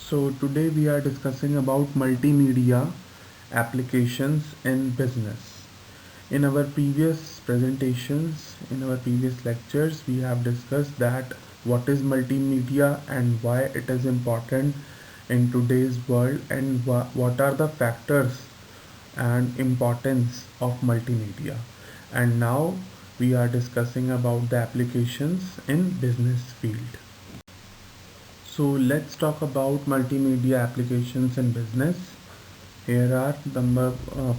So today we are discussing about multimedia applications in business. In our previous presentations, in our previous lectures, we have discussed that what is multimedia and why it is important in today's world and what are the factors and importance of multimedia. And now we are discussing about the applications in business field. So let's talk about multimedia applications in business. Here are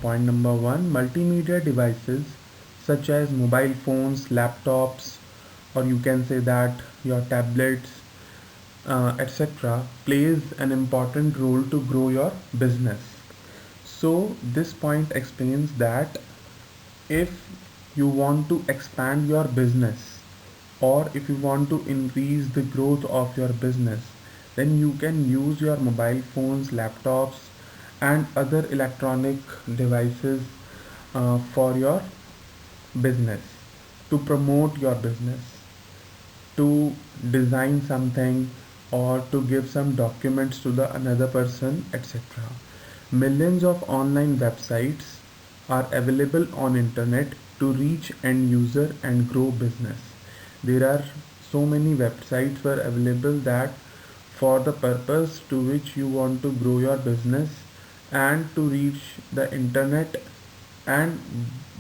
point number one: multimedia devices such as mobile phones, laptops, or you can say that your tablets, etc., plays an important role to grow your business. So this point explains that if you want to expand your business or if you want to increase the growth of your business, then you can use your mobile phones, laptops, and other electronic devices for your business, to promote your business, to design something, or to give some documents to the another person, etc. Millions of online websites are available on internet to reach end user and grow business. There are so many websites were available that for the purpose to which you want to grow your business and to reach the internet, and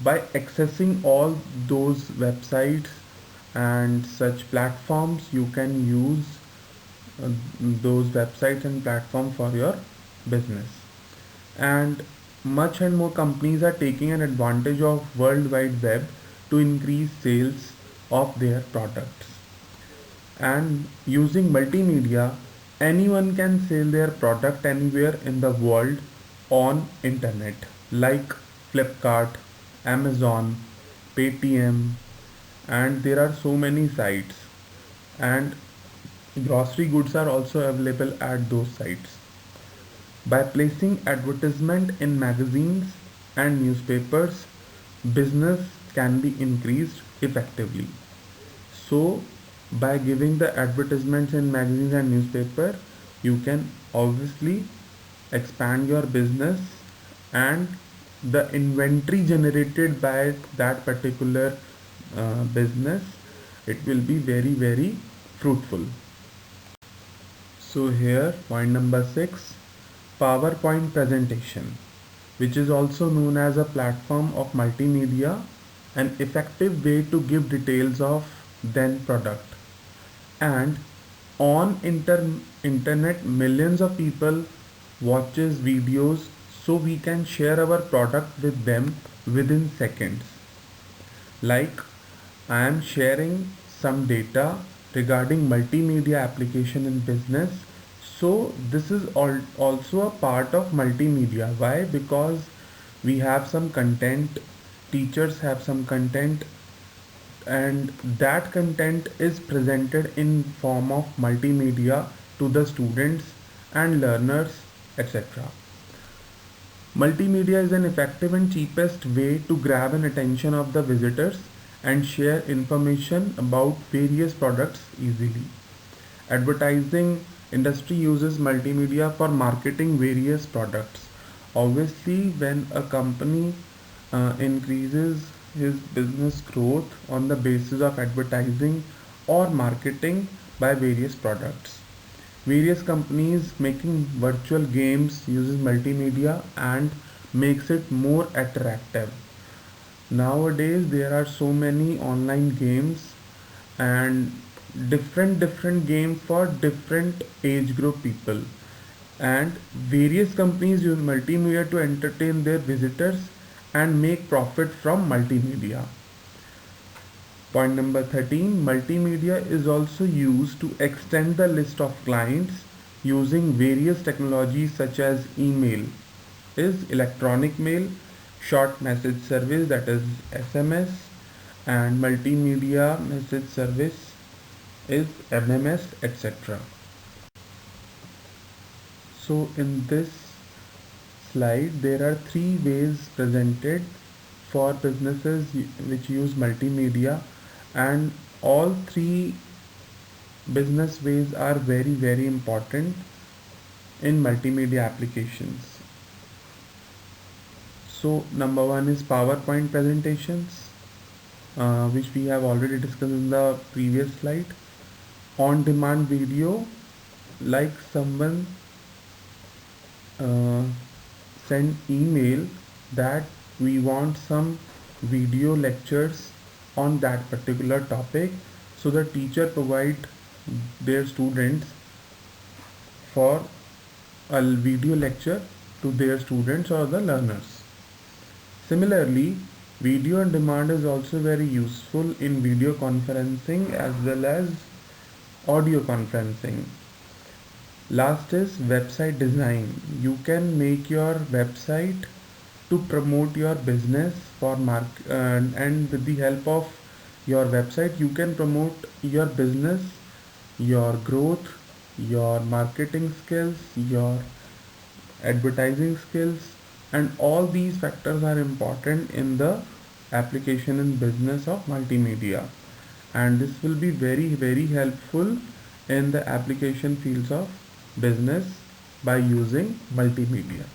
by accessing all those websites and such platforms, you can use those websites and platforms for your business. And much and more companies are taking an advantage of world wide web to increase sales of their products. And using multimedia, anyone can sell their product anywhere in the world on internet, like Flipkart, Amazon, Paytm, and there are so many sites, and grocery goods are also available at those sites. By placing advertisement in magazines and newspapers, business can be increased effectively. So, by giving the advertisements in magazines and newspaper, you can obviously expand your business, and the inventory generated by that particular business, it will be very fruitful. So here point number 6, PowerPoint presentation, which is also known as a platform of multimedia, an effective way to give details of then product. And on internet, millions of people watches videos, so we can share our product with them within seconds. Like, I am sharing some data regarding multimedia application in business. So this is also a part of multimedia. Why? Because we have some content, teachers have some content, and that content is presented in form of multimedia to the students and learners, etc. Multimedia is an effective and cheapest way to grab an attention of the visitors and share information about various products easily. Advertising industry uses multimedia for marketing various products. Obviously, when a company increases his business growth on the basis of advertising or marketing by various products. Various companies making virtual games uses multimedia and makes it more attractive. Nowadays there are so many online games and different games for different age group people, and various companies use multimedia to entertain their visitors and make profit from multimedia. Point number 13, multimedia is also used to extend the list of clients using various technologies such as email is electronic mail, short message service, that is SMS, and multimedia message service is MMS, etc. So in this slide there are three ways presented for businesses which use multimedia, and all three business ways are very important in multimedia applications. So number one is PowerPoint presentations, which we have already discussed in the previous slide. On demand video, like someone uh, send email that we want some video lectures on that particular topic, so the teacher provide their students for a video lecture to their students or the learners. Similarly, video on demand is also very useful in video conferencing as well as audio conferencing. Last is website design. You can make your website to promote your business for and with the help of your website you can promote your business, your growth, your marketing skills, your advertising skills, and all these factors are important in the application and business of multimedia, and this will be very helpful in the application fields of business by using multimedia.